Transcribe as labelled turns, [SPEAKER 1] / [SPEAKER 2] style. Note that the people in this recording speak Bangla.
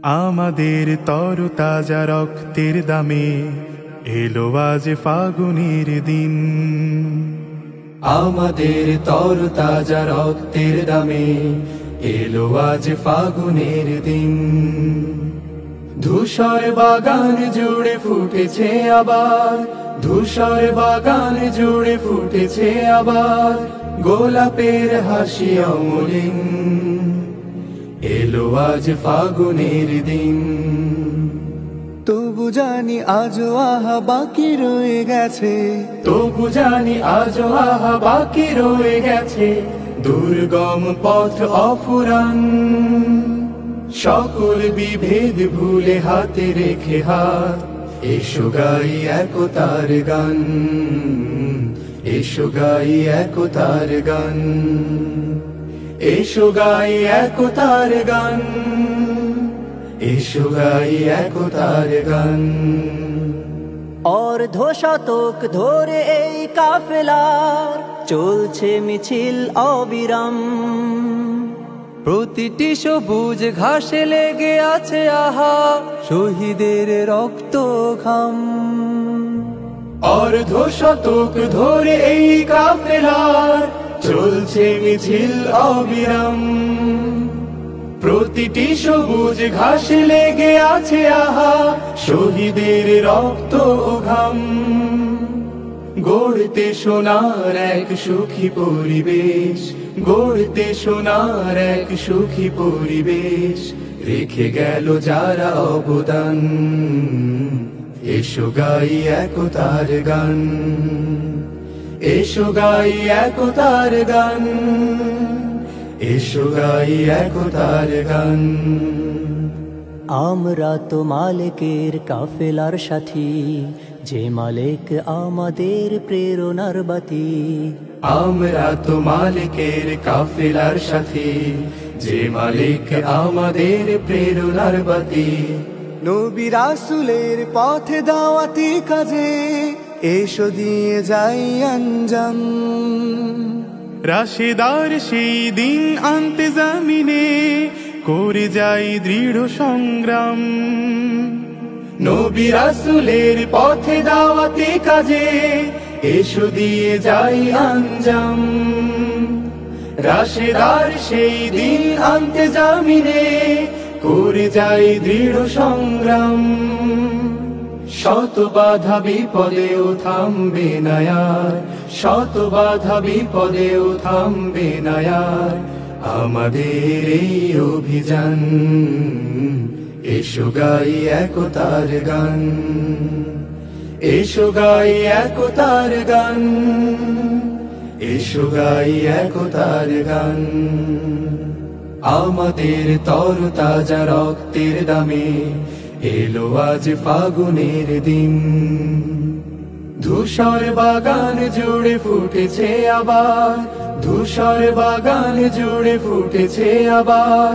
[SPEAKER 1] আমাদের তরতাজা রক্তের দামে এলো আজ ফাগুনের দিন।
[SPEAKER 2] আমাদের তরতাজা রক্তের দামে এলো আজ ফাগুনের দিন। ধূসর বাগান জুড়ে ফুটেছে আবার, ধূসর বাগান জুড়ে ফুটেছে আবার গোলাপের হাসি অমলিন। এলো আজ ফাগুনের দিন।
[SPEAKER 3] তবু জানি আজও আহা বাকি রয়ে গেছে,
[SPEAKER 2] তবু জানি আজও আহা বাকি রয়ে গেছে দুর্গম পথ অফুরান। সকল বিভেদ ভুলে হাতে রেখে হাত, এসো গাই একতার গান, এসো গাই একতার গান, এসো গাই একতার গান, এসো গাই একতার গান।
[SPEAKER 3] অর্ধ শতক ধরে এই কাফেলার চলছে মিছিল অবিরাম। প্রতিটি সবুজ ঘাসে লেগে আছে আহা শহীদের রক্ত ঘাম।
[SPEAKER 2] অর্ধ শতক ধরে এই কাফেলার চলছে মিছিল অবিরাম। প্রতিটি সবুজ ঘাসে লেগে আছে আহা শহীদের রক্ত ও ঘাম। গড়তে সোনার এক সুখী পরিবেশ, গড়তে সোনার এক সুখী পরিবেশ রেখে গেল যারা অবদান। এসো গাই একতার গান, এসো গাই একতার গান, এসো গাই একতার গান।
[SPEAKER 3] আমরা তো মালিকের কাফেলার সাথী, যে মালিক আমাদের প্রেরণার বাতি।
[SPEAKER 2] আমরা তো মালিকের কাফেলার সাথী, যে মালিক আমাদের প্রেরণার বাতি।
[SPEAKER 3] নবী রাসূলের পথে দাওয়াতি কাজে এসো দিয়ে যাই আঞ্জাম।
[SPEAKER 1] রাশেদার সেই দিন আনতে জামিনে করে যাই দৃঢ় সংগ্রাম।
[SPEAKER 2] নবী রাসূলের পথে দাওয়াতি কাজে এসো দিয়ে যাই আঞ্জাম। রাশেদার সেই দিন আনতে জামিনে করে যাই দৃঢ় সংগ্রাম। শত বাধা বিপদেও থামবে না আর, শত বাধা বিপদেও থামবে না আর আমাদের এই অভিযান। এসো গাই একতার গান, এসো গাই একতার গান, এসো গাই একতার গান। আমাদের তরতাজা রক্তের দামে এলো আজ ফাগুনের দিন। ধূসর বাগান জুড়ে ফুটেছে আবার, ধূসর বাগান জুড়ে ফুটেছে আবার